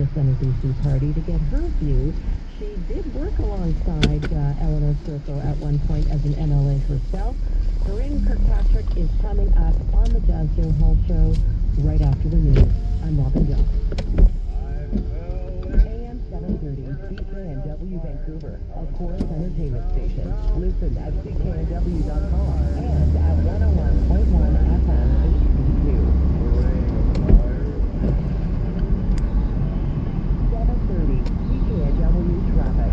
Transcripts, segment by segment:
the Centerville party to get her view. She did work alongside Eleanor Circo at one point as an MLA herself. Corinne Kirkpatrick is coming up on the Jasdale Hall show right after the news. I'm Robin Young. AM 730, CKNW Vancouver, a Chorus entertainment station. Listen at CKNW.com and at 101.1 FM HD2. 730, CKNW traffic.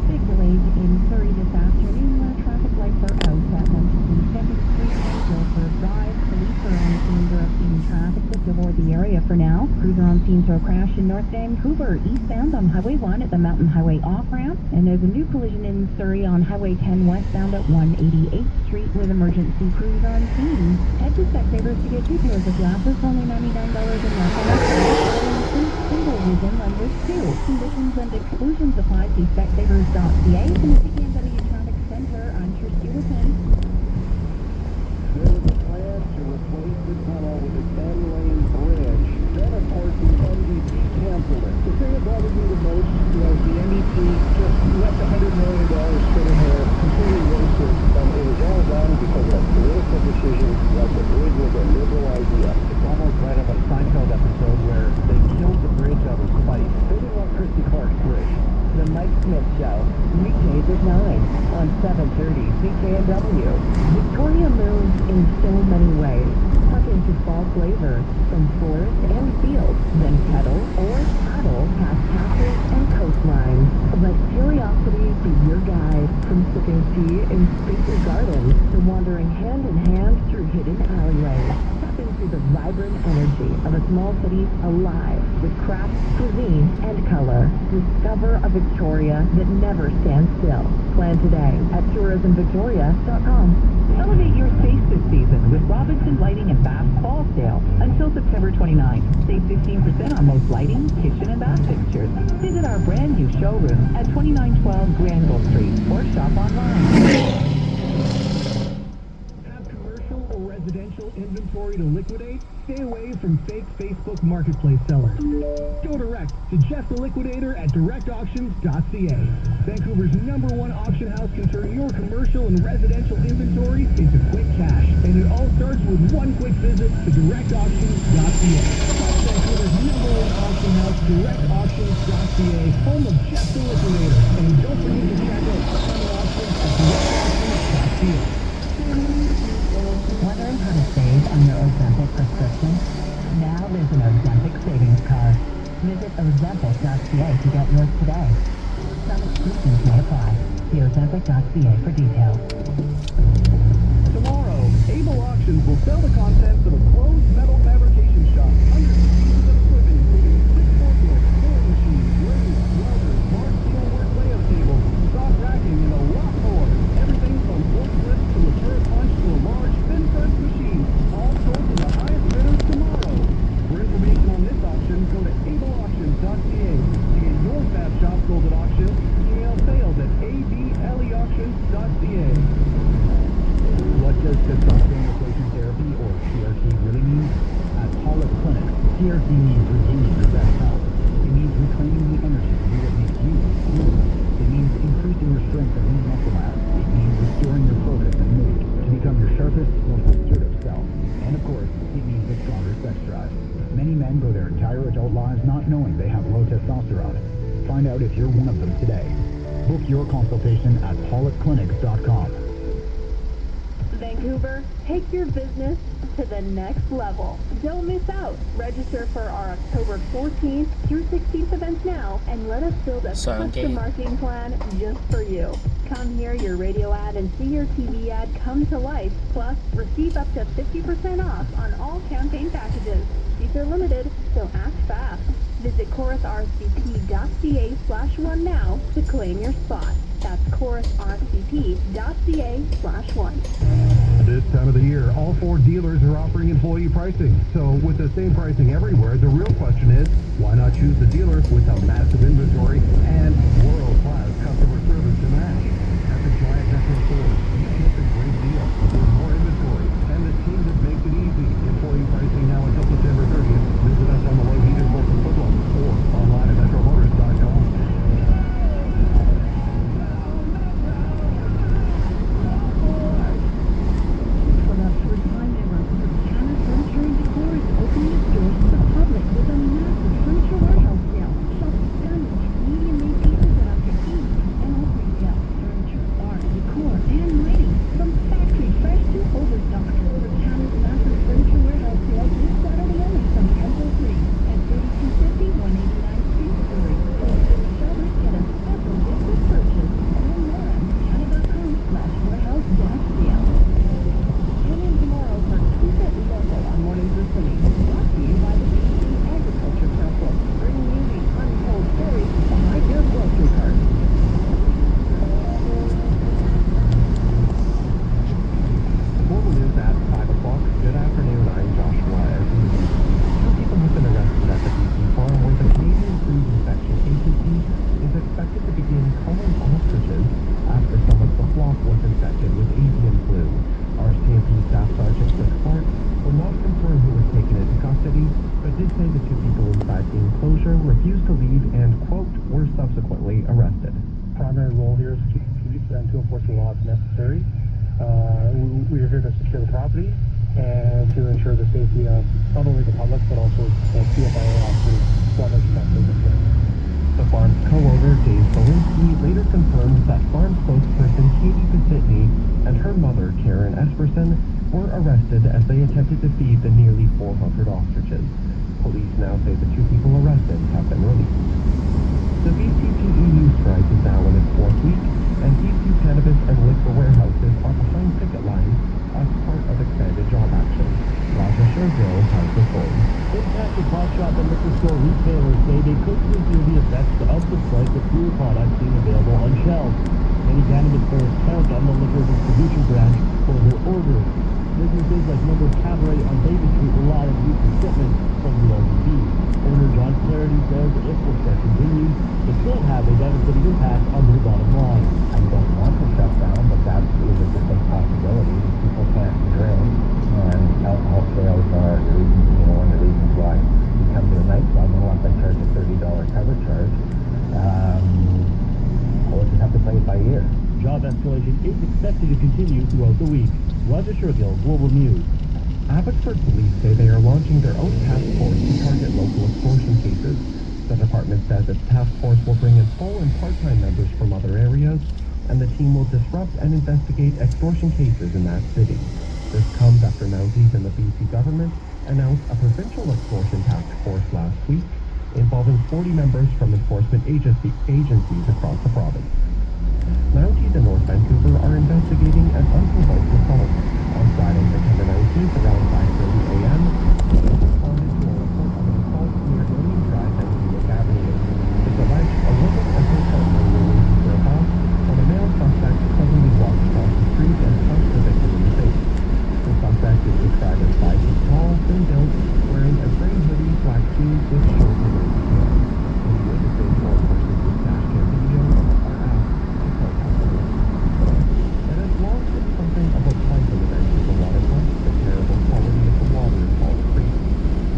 Big delays in Surrey this afternoon where traffic lights are out at 152nd Street and Guildford Drive. Police are on the scene directing traffic to avoid the area for now. Crews are on scene to a crash in North Vancouver, eastbound on Highway 1 at the Mountain Highway off-ramp. And there's a new collision in Surrey on Highway 10 westbound at 188th Street with emergency crews on scene. Head to Specsavers to get 2 pairs of glasses, only $99 in Includes single vision lenses too. Conditions and exclusions apply. See Specsavers.ca and the CKNW Traffic Center. I'm Trish Stewart. There was a plan to replace the tunnel with a 10-lane bridge. Then, of course, the NDP canceled it. The thing that bothered me the most was the NDP just left $100 million sitting there, completely wasted, and it was all done because of a political decision that the bridge was a liberal idea. It's almost right up a Seinfeld episode where they killed the bridge out of spite. They didn't want Christy Clark's bridge. The Mike Smith Show, weekdays at 9 on 730 CKNW. Victoria moves in so many ways. Tuck into fall flavor from forest and field, then kettle or paddle past castles and coastlines. Let curiosity be your guide from sipping tea in stately gardens to wandering hand in hand through hidden alleyways. Step into the vibrant energy of a small city alive with craft, cuisine, and color. Discover a Victoria that never stands still. Plan today at tourismvictoria.com. Elevate your space this season with Robinson Lighting and Bath Fall Sale until September 29th. Save 15% on most lighting, kitchen, and bath fixtures. Visit our brand new showroom at 2912 Granville Street or shop online. Have commercial or residential inventory to liquidate? Stay away from fake Facebook marketplace sellers. Go direct to Jeff the Liquidator at directauctions.ca. Vancouver's #1 auction house can turn your commercial and residential inventory into quick cash. And it all starts with one quick visit to directauctions.ca. That's Vancouver's #1 auction house, directauctions.ca, home of Jeff the Liquidator. And don't forget to check out upcoming auctions at directauctions.ca. Wondering how to save on your Ozempic prescription? Now there's an Ozempic savings card. Visit Ozempic.ca to get yours today. Some exclusions may apply. See Ozempic.ca for details. Tomorrow, Able Auctions will sell the contents of a closed metal fabrication shop. Hundreds of pieces of equipment, including 6 forklifts, milling machines, lathes, welders, large steel work layout tables, soft racking, and a lot more. Everything from forklifts to a turret punch to a large thin press machine. All sold to the highest bidders tomorrow. For information on this auction, go to ableauctions.ca. To get your fab shop sold at auction, email sales at ableauctions.ca. What does testosterone replacement therapy, or TRT, really mean? At Pollock Clinic, TRT means regaining your best health. It means reclaiming the energy to do what makes you you. It means increasing your strength and lean muscle mass. It means restoring your focus and mood to become your sharpest, most assertive self. And of course, it means a stronger sex drive. Many men go their entire adult lives not knowing they have low testosterone. Find out if you're one of them today. Book your consultation at pollockclinics.com. Vancouver, take your business to the next level. Don't miss out. Register for our October 14th through 16th events now and let us build a custom marketing plan just for you. Come hear your radio ad and see your TV ad come to life. Plus, receive up to 50% off on all campaign packages. These are limited, so act fast. Visit chorusrcp.ca/1 now to claim your spot. That's chorusrcp.ca/1. This time of the year, all 4 dealers are offering employee pricing. So with the same pricing everywhere, the real question is, why not choose the dealer with a massive inventory and world-class customer service to match? At the Giant Metro stores, you get the great deal with more inventory and the team that makes it easy. Employee pricing now until September 30th. Visit us on the Low Heated Local We are here to secure the property and to ensure the safety of not only the public but also the CFIA officers, wildlife inspectors, and care. The farm's co-owner, Dave Solinsky, later confirmed that farm spokesperson Katie Pesitny and her mother, Karen Esperson, were arrested as they attempted to feed the nearly 400 ostriches. Police now say the 2 people arrested have been released. The BCPEU strike is now in its 4th week, and BC cannabis and liquor warehouses are behind picket lines as part of expanded job action. Raja Shergill has the story. Impacted pot shop and liquor store retailers say they couldn't feel the effects of the strike with fewer products being available on shelves. Many cannabis stores count on the liquor distribution branch for their orders. Businesses like Number Cabaret on Baby Street rely on weekly shipments from the LCD. Owner John Clarity says if the strike continues, it could have a devastating impact on their bottom line. I don't want to shut down, but that is a distinct possibility. People can't drink, and alcohol sales are the reason, one of the reasons why you come to a nightclub unless I charge a $30 cover charge. We'll just have to play it by ear. Job escalation is expected to continue throughout the week. Roger Shergill, Global News. Abbotsford police say they are launching their own task force to target local extortion cases. The department says its task force will bring in full and part-time members from other areas, and the team will disrupt and investigate extortion cases in that city. This comes after Mounties and the BC government announced a provincial extortion task force last week, involving 40 members from enforcement agencies across the province. Mounties in North Vancouver are investigating an unprovoked assault. On Friday, September 19th, around 5:30 a.m., police responded to a report of an assault near William Drive and Unique Avenue. It's alleged a woman and her partner were waiting for a bus when a male suspect suddenly walked across the street and punched the victim in the face. The suspect is described as 5 feet tall, thin built, wearing a gray hoodie, black jeans with shoulder length hair. Any witnesses or persons with dash cam video are asked to contact police. It has long been something of a pleasant event at the waterfront. The terrible quality of the water in Falls Creek.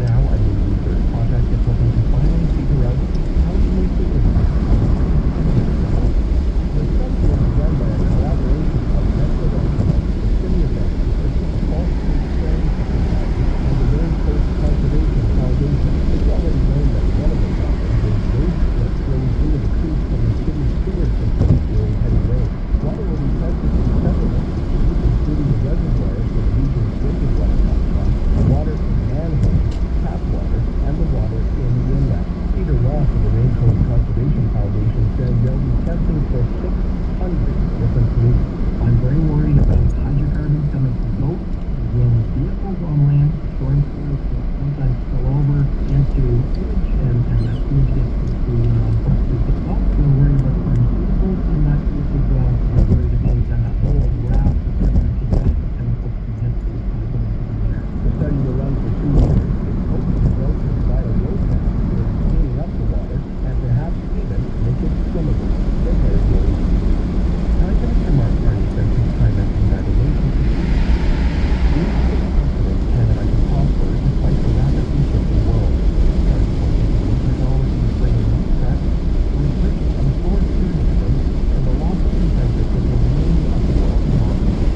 Now a new research project is looking to finally figure out how to make the impact on the creek considerable. The study will be done by a collaboration of Metro Vancouver, the City of Vancouver, Falls Creek Springs Society, and the Maine Coast Conservation Foundation. It's already known that one of the problems is waste that flows into the creek from the city's sewer system during heavy rain. Water will be tested from several locations, including the reservoirs where the region's drinking water comes from, the water from manholes, tap water, and the water in the inlet. Peter Ross of the Maine Coast Conservation Foundation said they'll be testing for 600 different pollutants. I'm very worried about hydrocarbons coming from boats, as well as vehicles on land. Storm sewers will sometimes spill over into sewage, and that sewage gets into the boats. We're worried about pharmaceuticals in that case as well. We're worried about oil and gas, and chemicals can hit the air. The study will run for 2 years. It's hoping to build to provide a roadmap for cleaning up the water and perhaps even make it swimmable. The Prairie Daily. Prime Minister Mark Carney sent his Prime congratulations to He is confident Canada can prosper despite the rapidly shifting world. Carney pointed to new technologies bringing new threats, research on authoritarianism, and the loss of consensus within many of the world's economies.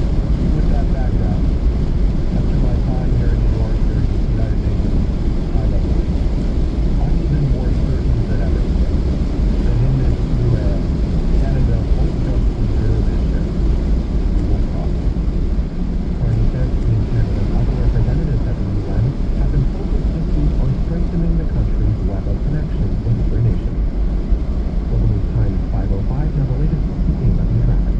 With that background, after my time here in New York during the United Nations high-level meeting, I'm even more certain than ever that in this new era, Canada won't just preserve its ships, we will prosper. Carney said he and Canada's other representatives at the UN have been focused this week on strengthening the country's web of connections with other nations. Global News Time is 5:05, now the latest KW traffic.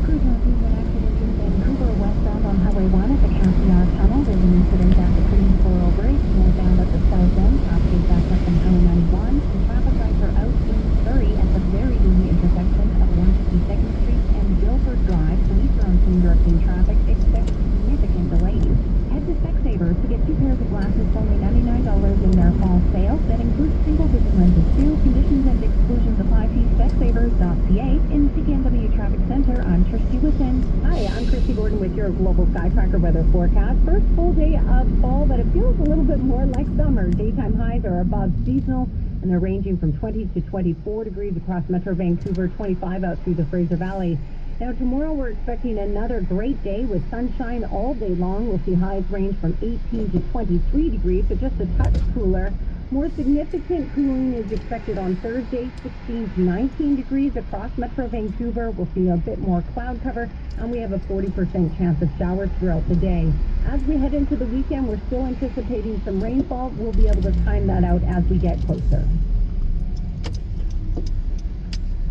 Crew copies an accident in Vancouver westbound on Highway 1 at the Cassiar Tunnel. There's an incident at the Queens 408, northbound at the south end. Traffic is backed up from Highway 91. And traffic lights are out in Surrey at the very busy intersection of 152nd Street and Guilford Drive. Police are on scene directing traffic. Expect significant delays. Head to Specsavers to get 2 pairs of glasses for only $99 in their fall sale. That includes single-vision lenses too. Conditions and exclusions apply. See Specsavers.ca. In the CKNW Traffic Center, I'm Trish Within. Hi, I'm Christy Gordon with your Global Sky Tracker weather forecast. First full day of fall, but it feels a little bit more like summer. Daytime highs are above seasonal, and they're ranging from 20 to 24 degrees across Metro Vancouver, 25 out through the Fraser Valley. Now, tomorrow we're expecting another great day with sunshine all day long. We'll see highs range from 18 to 23 degrees, so just a touch cooler. More significant cooling is expected on Thursday, 16 to 19 degrees across Metro Vancouver. We'll see a bit more cloud cover, and we have a 40% chance of showers throughout the day. As we head into the weekend, we're still anticipating some rainfall. We'll be able to time that out as we get closer.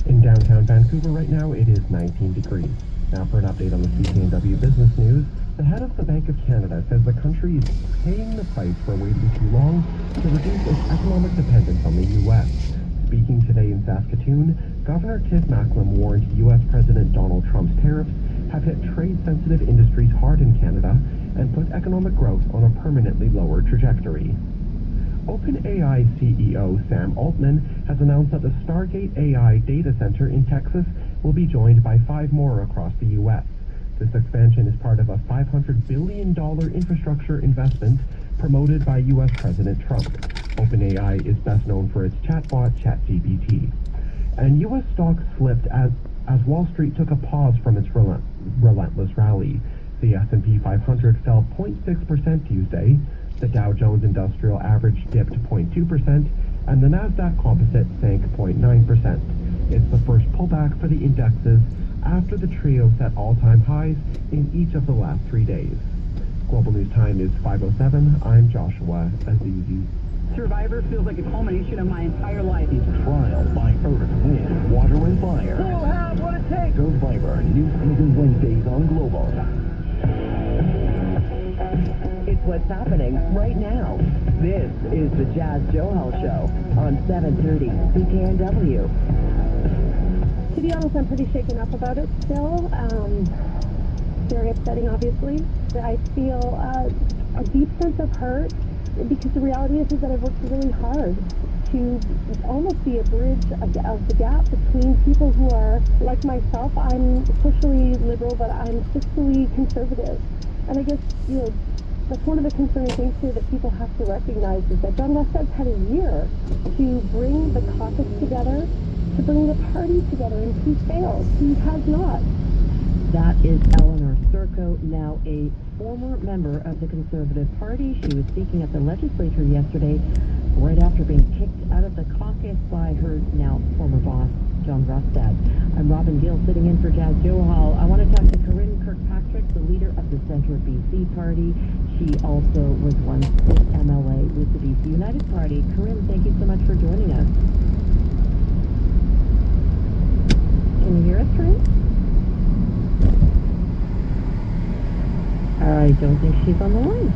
In downtown Vancouver right now, it is 19 degrees. Now for an update on the CKNW business news, the head of the Bank of Canada says the country is paying the price for waiting too long to reduce its economic dependence on the U.S. Speaking today in Saskatoon, Governor Tiff Macklem warned U.S. President Donald Trump's tariffs have hit trade-sensitive industries hard in Canada and put economic growth on a permanently lower trajectory. OpenAI CEO Sam Altman has announced that the Stargate AI data center in Texas will be joined by 5 more across the U.S. This expansion is part of a $500 billion infrastructure investment promoted by U.S. President Trump. OpenAI is best known for its chatbot, ChatGPT. And U.S. stocks slipped as Wall Street took a pause from its relentless rally. The S&P 500 fell 0.6% Tuesday. The Dow Jones Industrial Average dipped 0.2%, and the Nasdaq Composite sank 0.9%. It's the first pullback for the indexes after the trio set all-time highs in each of the last 3 days. Global News Time is 5:07. I'm Joshua Azizi. Survivor feels like a culmination of my entire life. Trial by Earth, Wind, Water, and Fire. Who'll have what it takes? Survivor, new season Wednesdays on Global. It's what's happening right now. This is the Jazz Johal Show on 730 CKNW. To be honest, I'm pretty shaken up about it still. Very upsetting, obviously. I feel a deep sense of hurt because the reality is that I've worked really hard to almost be a bridge of the gap between people who are like myself. I'm socially liberal, but I'm fiscally conservative. And I guess, that's one of the concerning things here that people have to recognize is that John Rustad's had a year to bring the caucus together, to bring the party together, and he failed. He has not. That is Eleanor Sturko, now a former member of the Conservative Party. She was speaking at the legislature yesterday right after being kicked out of the caucus by her now former boss, John Rustad. I'm Robin Gill sitting in for Jazz Johal. I want to talk to Corinne Kirkpatrick, the leader of the Centre BC Party. She also was once an MLA with the BC United Party. Corinne, thank you so much for joining us. Can you hear us, Corinne? I don't think she's on the line.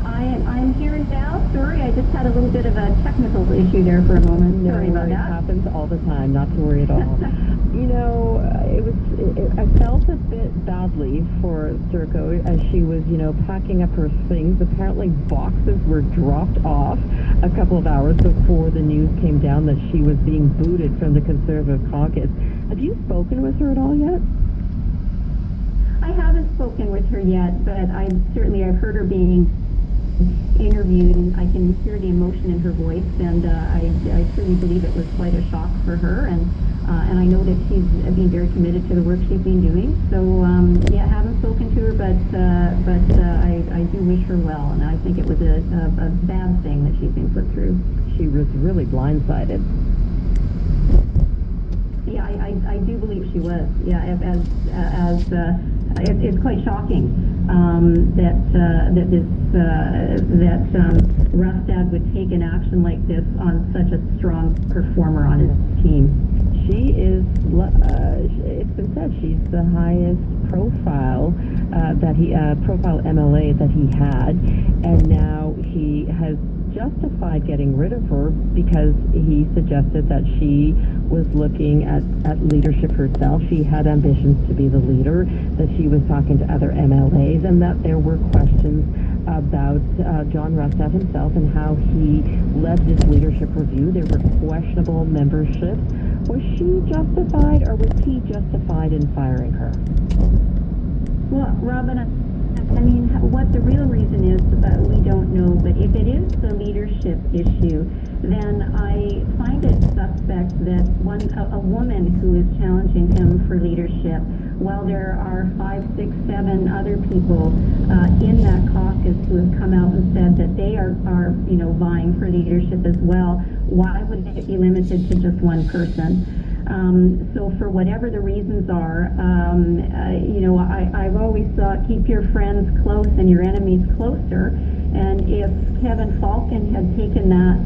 I'm here now. Sorry, I just had a little bit of a technical issue there for a moment. Sorry about that. It happens all the time. Not to worry at all. I felt a bit badly for Sturko as she was, packing up her things. Apparently boxes were dropped off a couple of hours before the news came down that she was being booted from the Conservative caucus. Have you spoken with her at all yet? I haven't spoken with her yet, but I've heard her being interviewed, and I can hear the emotion in her voice, and I truly believe it was quite a shock for her, and I know that she's been very committed to the work she's been doing. So I haven't spoken to her, but I do wish her well, and I think it was a bad thing that she's been put through. She was really blindsided. Yeah, I do believe she was. Yeah, it's quite shocking that Rustad would take an action like this on such a strong performer on his team. She is, it's been said, she's the highest profile profile MLA that he had, and now he has justified getting rid of her because he suggested that she was looking at leadership herself. She had ambitions to be the leader, that she was talking to other MLAs, and that there were questions about John Rustad himself and how he led this leadership review. There were questionable memberships. Was she justified, or was he justified in firing her? Well, Robin, what the real reason is, we don't know, but if it is the leadership issue, then I find it suspect that a woman who is challenging him for leadership while there are 5, 6, 7 other people in that caucus who have come out and said that they are vying for leadership as well, why would it be limited to just one person? So for whatever the reasons are, I've always thought keep your friends close and your enemies closer. And if Kevin Falcon had taken that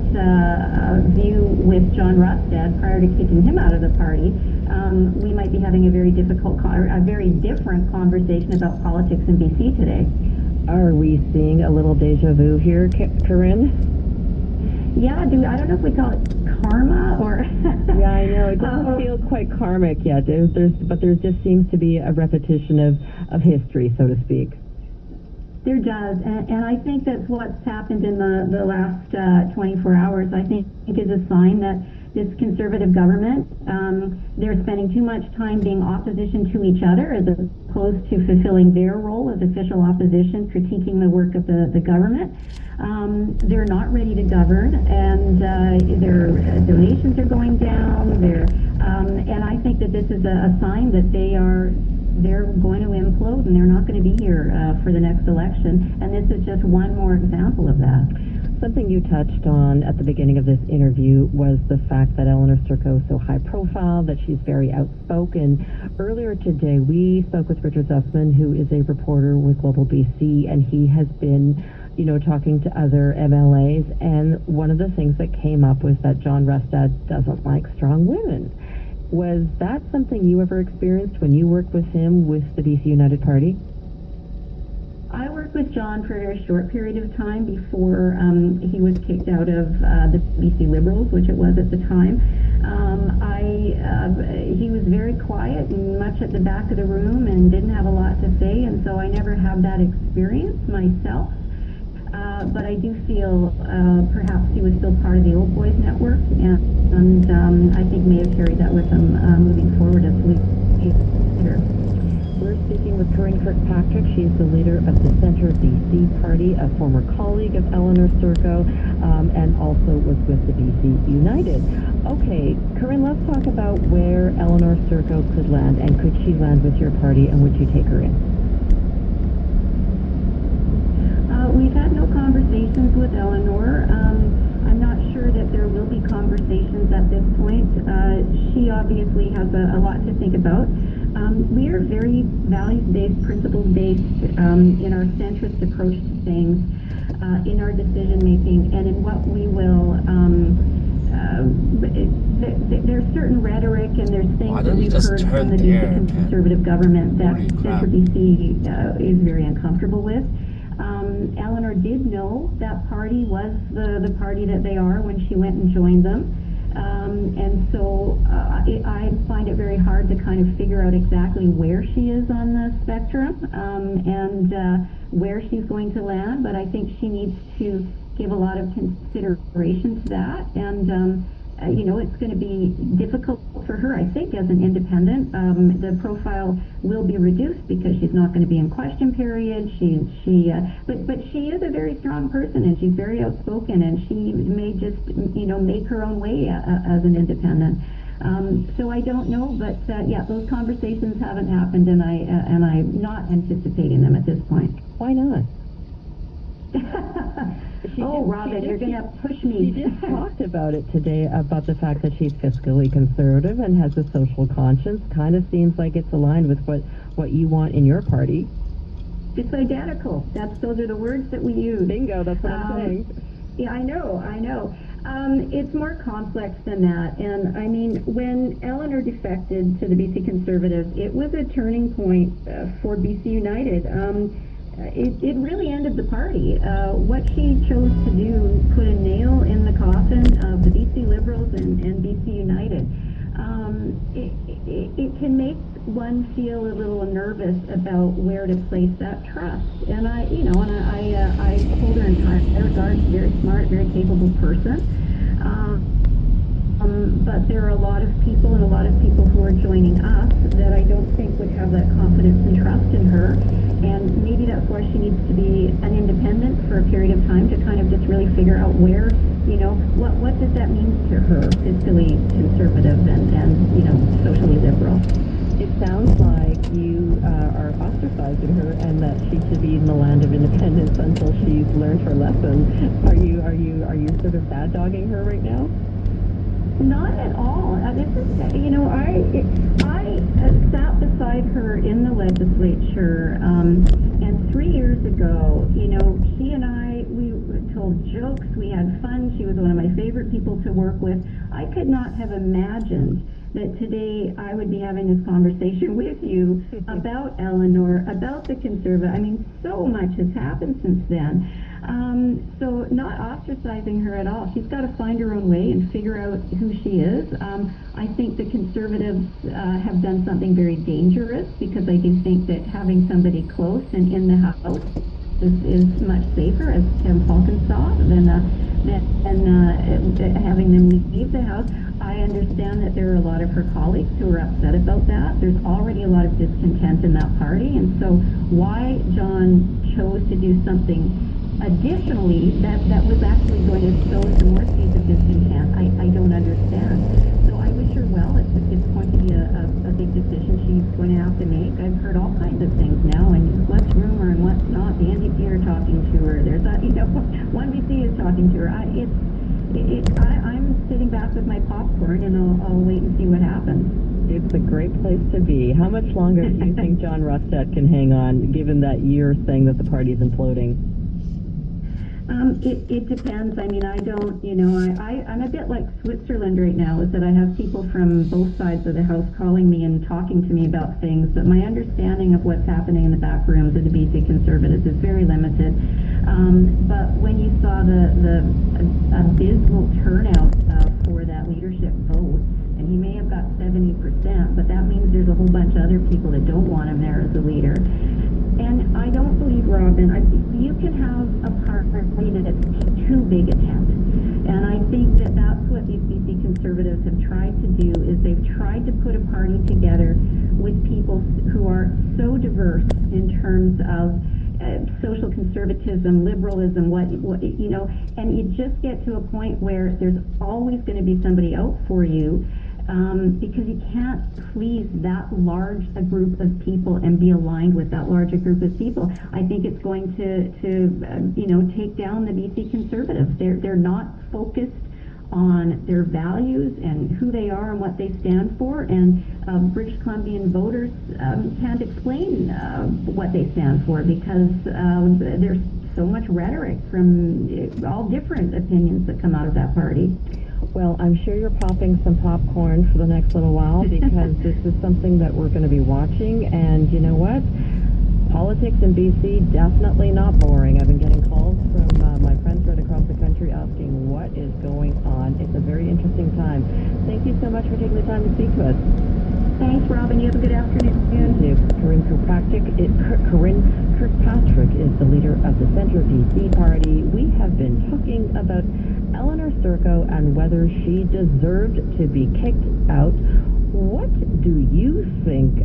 view with John Rustad prior to kicking him out of the party, we might be having a very different conversation about politics in BC today. Are we seeing a little deja vu here, Corinne? Yeah, I don't know if we call it karma or... Yeah, I know. It doesn't feel quite karmic yet. But there just seems to be a repetition of history, so to speak. There does, and I think that's what's happened in the last 24 hours. I think is a sign that this Conservative government, they're spending too much time being opposition to each other as opposed to fulfilling their role as official opposition, critiquing the work of the government. They're not ready to govern, and their donations are going down. And I think that this is a sign that they're going to implode, and they're not going to be here for the next election. And this is just one more example of that. Something you touched on at the beginning of this interview was the fact that Eleanor Sturckow is so high profile, that she's very outspoken. Earlier today, we spoke with Richard Zussman, who is a reporter with Global BC, and he has been, talking to other MLAs, and one of the things that came up was that John Rustad doesn't like strong women. Was that something you ever experienced when you worked with him with the BC United Party? I worked with John for a very short period of time before he was kicked out of the BC Liberals, which it was at the time. He was very quiet and much at the back of the room and didn't have a lot to say, and so I never had that experience myself. But I do feel perhaps he was still part of the Old Boys Network, and I think may have carried that with him moving forward as leader. We're speaking with Corinne Kirkpatrick. She's the leader of the Centre BC Party, a former colleague of Eleanor Sturckow, and also was with the BC United. Okay, Corinne, let's talk about where Eleanor Sturckow could land, and could she land with your party, and would you take her in? We've had no conversations with Eleanor. I'm not sure that there will be conversations at this point. She obviously has a lot to think about. We are very values-based, principles-based in our centrist approach to things, in our decision-making, and in what we will... there's certain rhetoric and there's things that we've heard from the BC Conservative government that Centre BC is very uncomfortable with. Eleanor did know that party was the party that they are when she went and joined them. And so I find it very hard to kind of figure out exactly where she is on the spectrum and where she's going to land, but I think she needs to give a lot of consideration to that. And it's going to be difficult for her, I think, as an independent. The profile will be reduced because she's not going to be in question period. But she is a very strong person, and she's very outspoken, and she may just, make her own way as an independent. So I don't know, but those conversations haven't happened, and I'm not anticipating them at this point. Why not? Robin, you're going to push me. She just talked about it today, about the fact that she's fiscally conservative and has a social conscience. Kind of seems like it's aligned with what you want in your party. It's identical. Those are the words that we use. Bingo, that's what I'm saying. Yeah, I know. It's more complex than that. And I mean, when Eleanor defected to the BC Conservatives, it was a turning point for BC United. It really ended the party. What she chose to do put a nail in the coffin of the BC Liberals and BC United. It can make one feel a little nervous about where to place that trust. And I hold her in high regard. She's a very smart, very capable person. But there are a lot of people who are joining us that I don't think would have that confidence and trust in her. And maybe that's why she needs to be an independent for a period of time to kind of just really figure out where, what does that mean to her, fiscally conservative and socially liberal. It sounds like you are ostracizing her, and that she should be in the land of independence until she's learned her lesson. Are you sort of bad dogging her right now? Not at all. This is, I sat beside her in the legislature, and 3 years ago, she and I, we told jokes, we had fun. She was one of my favorite people to work with. I could not have imagined that today I would be having this conversation with you about Eleanor, about the Conservative. I mean, so much has happened since then. So not ostracizing her at all. She's got to find her own way and figure out who she is. I think the Conservatives have done something very dangerous, because I do think that having somebody close and in the House is much safer, as Tim Falcon saw, than having them leave the House. I understand that there are a lot of her colleagues who are upset about that. There's already a lot of discontent in that party, and so why John chose to do something additionally that was actually going to sow some more seeds of discontent, I don't understand. So I wish her well. It's going to be a big decision she's going to have to make. I've heard all kinds of things now, and what's rumor and what's not. The NDP are talking to her. There's one BC is talking to her. I'm sitting back with my popcorn, and I'll wait and see what happens. It's a great place to be. How much longer do you think John Rustad can hang on, given that you're saying that the party is imploding? It depends. I mean, I don't, I'm a bit like Switzerland right now, is that I have people from both sides of the House calling me and talking to me about things, but my understanding of what's happening in the back rooms of the BC Conservatives is very limited. But when you saw the abysmal turnout for that leadership vote, and he may have got 70%, but that means there's a whole bunch of other people that don't want him there as a leader. And I don't believe, Robin, you can have a party that's too big a tent. And I think that that's what these BC Conservatives have tried to do, is they've tried to put a party together with people who are so diverse in terms of social conservatism, liberalism, and you just get to a point where there's always going to be somebody out for you. Because you can't please that large a group of people and be aligned with that large a group of people. I think it's going to take down the BC Conservatives. They're not focused on their values and who they are and what they stand for, and British Columbian voters can't explain what they stand for, because there's so much rhetoric from all different opinions that come out of that party. Well, I'm sure you're popping some popcorn for the next little while, because this is something that we're going to be watching. And you know what? Politics in BC, definitely not boring. I've been getting calls from my friends right across the country asking what is going on. It's a very interesting time. Thank you so much for taking the time to speak to us. Thanks, Robin. You have a good afternoon. Thank you. Corinne Kirkpatrick is the leader of the Centre BC Party. We have been talking about Eleanor Sturko and whether she deserved to be kicked out. What do you think?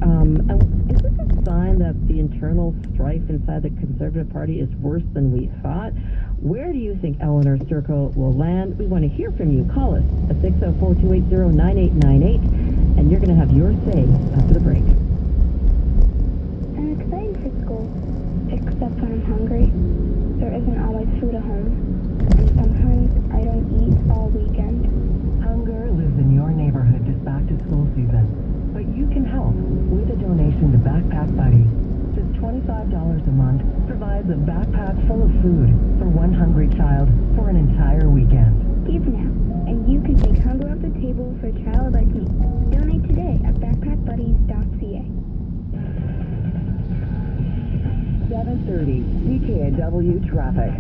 Is this a sign that the internal strife inside the Conservative Party is worse than we thought? Where do you think Eleanor Sturko will land? We want to hear from you. Call us at 604-280-9898, and you're going to have your say after the break. I'm excited for school, except when I'm hungry. There isn't always food at home, and sometimes I don't eat all weekend. Hunger lives in your neighborhood this back-to-school season, but you can help with a donation to Backpack Buddy. Just $25 a month provides a backpack full of food for one hungry child for an entire weekend. Give now, and you can take hunger off the table for a child like me. Donate today at backpackbuddies.ca. 7:30 CKNW traffic.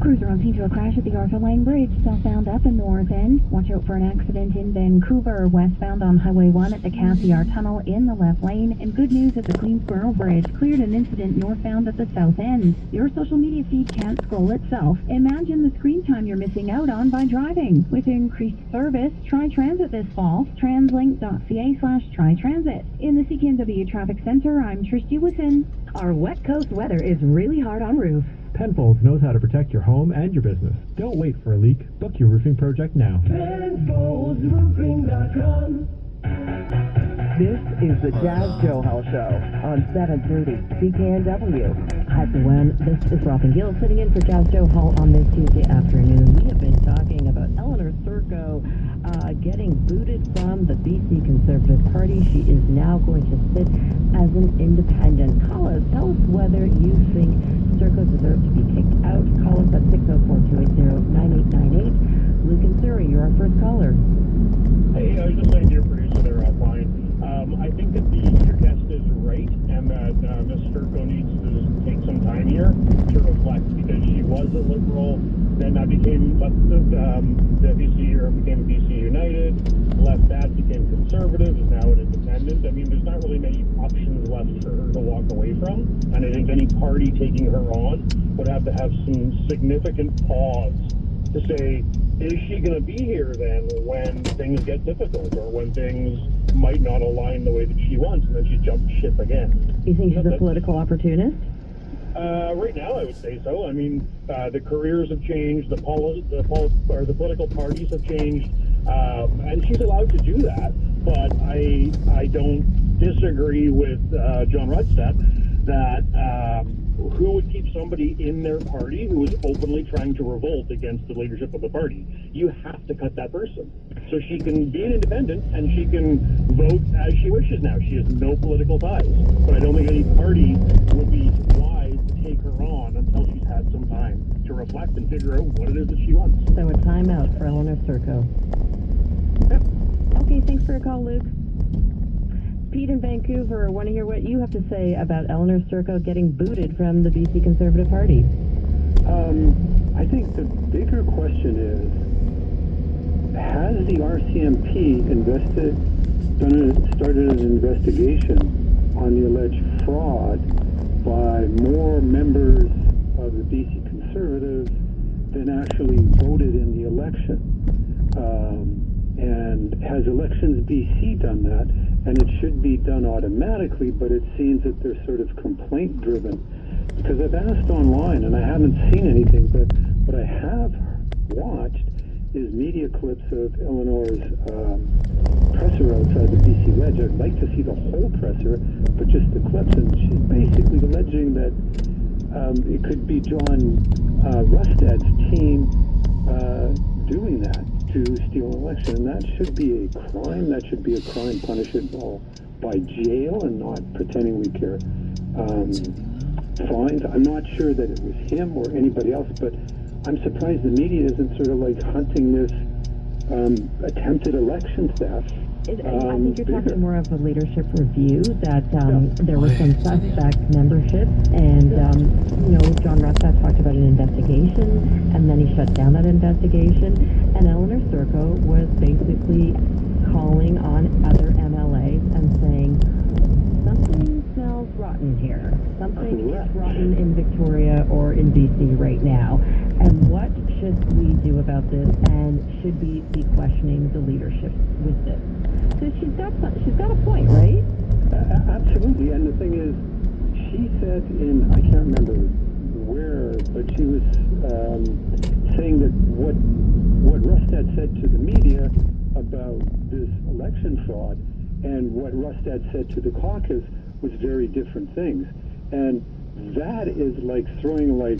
Cruiser on scene to a crash at the Arthur Lane Bridge, southbound up in North End. Watch out for an accident in Vancouver, westbound on Highway 1 at the Cassiar Tunnel in the left lane. And good news at the Queensboro Bridge, cleared an incident northbound at the south end. Your social media feed can't scroll itself. Imagine the screen time you're missing out on by driving. With increased service, try transit this fall. Translink.ca/trytransit. In the CKNW Traffic Center, I'm Trish Jewison. Our wet coast weather is really hard on roofs. Penfolds knows how to protect your home and your business. Don't wait for a leak. Book your roofing project now. PenfoldsRoofing.com. This is the Jazz Joe Hall Show on 730 CKNW. Hi everyone, this is Robin Gill sitting in for Jazz Joe Hall on this Tuesday afternoon. We have been talking about Eleanor Sirko getting booted from the BC Conservative Party. She is now going to sit as an independent. Tell us whether you think Sirko deserves to be kicked out. Call us at 604-280-9898. Luke and Surrey, you're our first caller. Hey, I was just saying to your producer there offline, I think that your guest is right, and that Ms. Sturko needs to take some time here to reflect, because she was a Liberal, then left the BC or became BC United, left that, became Conservative, is now an Independent. I mean, there's not really many options left for her to walk away from, and I think any party taking her on would have to have some significant pause to say, is she going to be here then when things get difficult, or when things might not align the way that she wants, and then she jumps ship again? You think she's a political opportunist? Right now, I would say so. I mean, the careers have changed, the political parties have changed, and she's allowed to do that. But I don't disagree with John Rudstedt that who would keep somebody in their party who is openly trying to revolt against the leadership of the party? You have to cut that person. So she can be an independent, and she can vote as she wishes now. She has no political ties. But I don't think any party would be wise to take her on until she's had some time to reflect and figure out what it is that she wants. So a timeout for Eleanor Sirko. Yep. Okay, thanks for your call, Luke. Pete in Vancouver, I want to hear what you have to say about Eleanor Sirko getting booted from the BC Conservative Party. I think the bigger question is, has the RCMP started an investigation on the alleged fraud by more members of the BC Conservatives than actually voted in the election? And has Elections BC done that? And it should be done automatically, but it seems that they're sort of complaint-driven. Because I've asked online, and I haven't seen anything, but what I have watched is media clips of Eleanor's presser outside the BC Ledge. I'd like to see the whole presser, but just the clips. And she's basically alleging that it could be John Rustad's team doing that to steal an election, and that should be a crime. That should be a crime punishable by jail and not pretending we care. Fines. I'm not sure that it was him or anybody else, but I'm surprised the media isn't sort of like hunting this attempted election theft. I think you're talking more of a leadership review, that there was some suspect membership, and John Rustad talked about an investigation, and then he shut down that investigation, and Eleanor Sirko was basically calling on other MLAs and saying, something smells rotten here. Something is rotten in Victoria or in BC right now. And what should we do about this? And should we be questioning the leadership with this? So she's got a point, right? Absolutely. And the thing is, she said I can't remember where, but she was saying that what Rustad said to the media about this election fraud and what Rustad said to the caucus was very different things. And that is like throwing a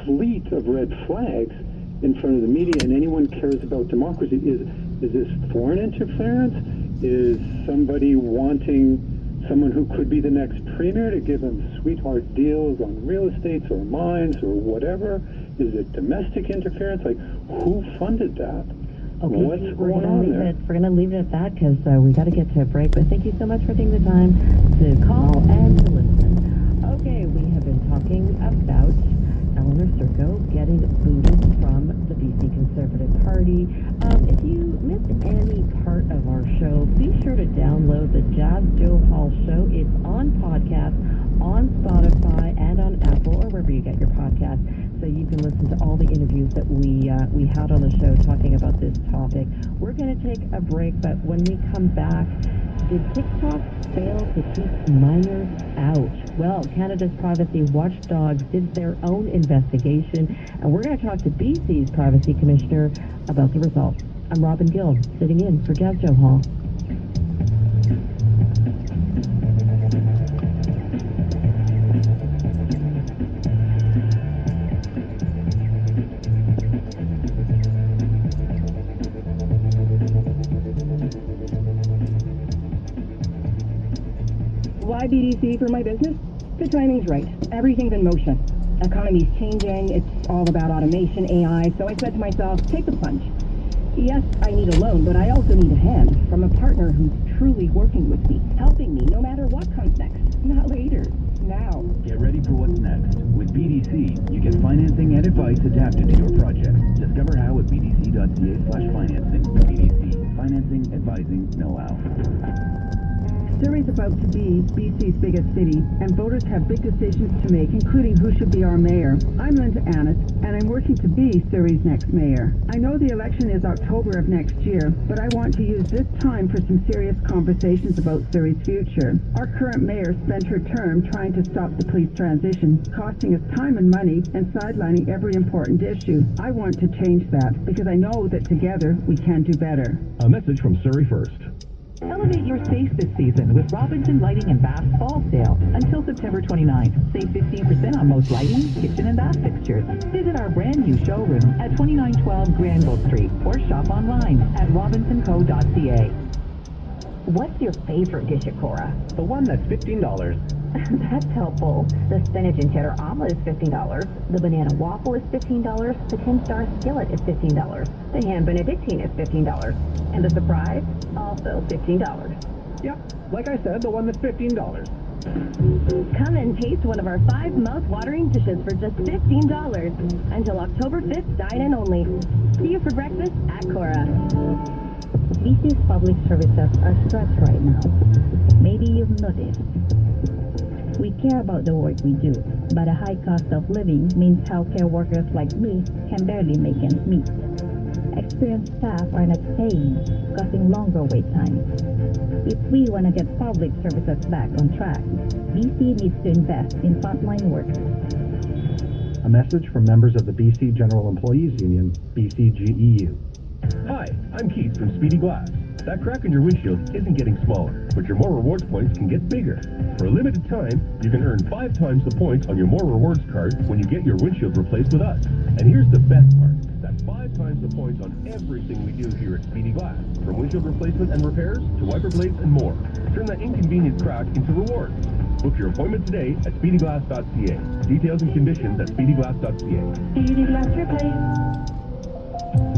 fleet of red flags in front of the media, and anyone cares about democracy. Is this foreign interference? Is somebody wanting someone who could be the next premier to give them sweetheart deals on real estates or mines or whatever? Is it domestic interference? Like, who funded that? Okay, what's going on there? We're going to leave it at that because we got to get to a break. But thank you so much for taking the time to call and to listen. Okay, we have been talking about Eleanor Sirko getting booted from the BC Conservative Party. If you missed any part of our show, be sure to download the Jazz Joe Hall Show. It's on podcast, on Spotify, and on Apple, or wherever you get your podcast, so you can listen to all the interviews that we had on the show talking about this topic. We're going to take a break, but when we come back, did TikTok fail to keep minors out? Well, Canada's privacy watchdogs did their own investigation, and we're going to talk to BC's privacy commissioner about the results. I'm Robin Gill, sitting in for Jazz Joe Hall. BDC for my business? The timing's right. Everything's in motion. Economy's changing. It's all about automation, AI. So I said to myself, take the plunge. Yes, I need a loan, but I also need a hand from a partner who's truly working with me, helping me no matter what comes next. Not later. Now. Get ready for what's next. With BDC, you get financing and advice adapted to your project. Discover how at bdc.ca/financing. BDC. Financing, advising, know-how. Surrey's about to be BC's biggest city, and voters have big decisions to make, including who should be our mayor. I'm Linda Annis, and I'm working to be Surrey's next mayor. I know the election is October of next year, but I want to use this time for some serious conversations about Surrey's future. Our current mayor spent her term trying to stop the police transition, costing us time and money, and sidelining every important issue. I want to change that, because I know that together we can do better. A message from Surrey First. Elevate your space this season with Robinson Lighting and Bath Fall Sale until September 29th. Save 15% on most lighting, kitchen, and bath fixtures. Visit our brand new showroom at 2912 Granville Street or shop online at robinsonco.ca. What's your favorite dish at Cora? The one that's $15. That's helpful. The spinach and cheddar omelet is $15. The banana waffle is $15. The 10-star skillet is $15. The ham benedictine is $15. And the surprise, also $15. Yep, like I said, the one that's $15. Come and taste one of our 5 mouth-watering dishes for just $15. Until October 5th, dine-in only. See you for breakfast at Cora. BC's public services are stretched right now. Maybe you've noticed. We care about the work we do, but a high cost of living means healthcare workers like me can barely make ends meet. Experienced staff are not staying, causing longer wait times. If we want to get public services back on track, BC needs to invest in frontline workers. A message from members of the BC General Employees Union, BCGEU. Hi, I'm Keith from Speedy Glass. That crack in your windshield isn't getting smaller, but your More Rewards points can get bigger. For a limited time, you can earn 5 times the points on your More Rewards card when you get your windshield replaced with us. And here's the best part. That's 5 times the points on everything we do here at Speedy Glass, from windshield replacement and repairs to wiper blades and more. Turn that inconvenient crack into rewards. Book your appointment today at speedyglass.ca. Details and conditions at speedyglass.ca. Speedy Glass Replace.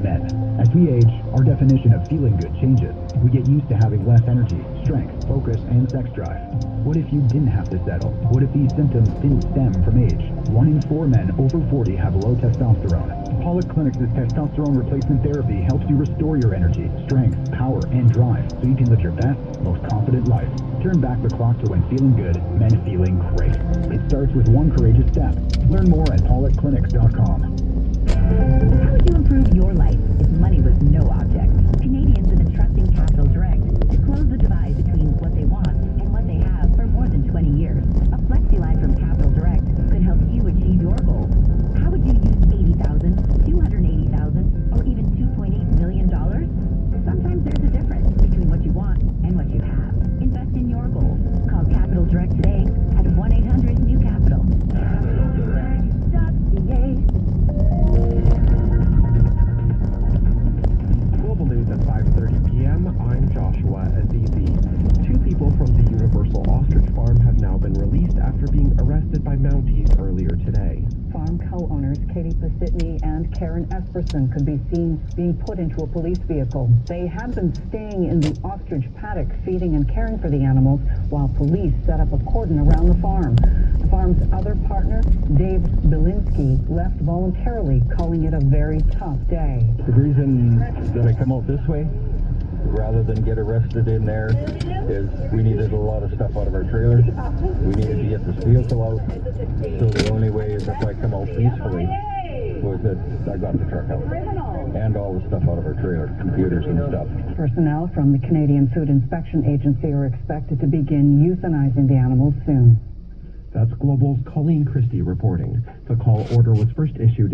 Men. As we age, our definition of feeling good changes. We get used to having less energy, strength, focus, and sex drive. What if you didn't have to settle? What if these symptoms didn't stem from age? 1 in 4 men over 40 have low testosterone. Pollock Clinic's testosterone replacement therapy helps you restore your energy, strength, power, and drive so you can live your best, most confident life. Turn back the clock to when feeling good meant feeling great. It starts with one courageous step. Learn more at pollockclinics.com. How would you improve your life if money was no object? Canadians have been trusting Capital Direct to close the divide between what they want and what they have for more than 20 years. A flexi line from Capital Direct could help you achieve your goals. How would you use $80,000, $280,000, or even $2.8 million? Sometimes there's a difference between what you want and what you have. Invest in your goals. Call Capital Direct today at 1-800-NEW-CAPITAL. CapitalDirect.ca. Global News at 5:30 p.m. I'm Joshua Azizi. 2 people from the Universal Ostrich Farm have now been released after being arrested by Mounties earlier today. Farm co-owners Katie Pasitny and Karen Esperson could be seen being put into a police vehicle. They had been staying in the ostrich paddock, feeding and caring for the animals, while police set up a cordon around the farm. The farm's other partner, Dave Belinsky, left voluntarily, calling it a very tough day. The reason that I come out this way, rather than get arrested in there, is we needed a lot of stuff out of our trailer. We needed to get this vehicle out. So the only way is if I come out peacefully, was that I got the truck out. And all the stuff out of our trailer, computers and stuff. Personnel from the Canadian Food Inspection Agency are expected to begin euthanizing the animals soon. That's Global's Colleen Christie reporting. The call order was first issued in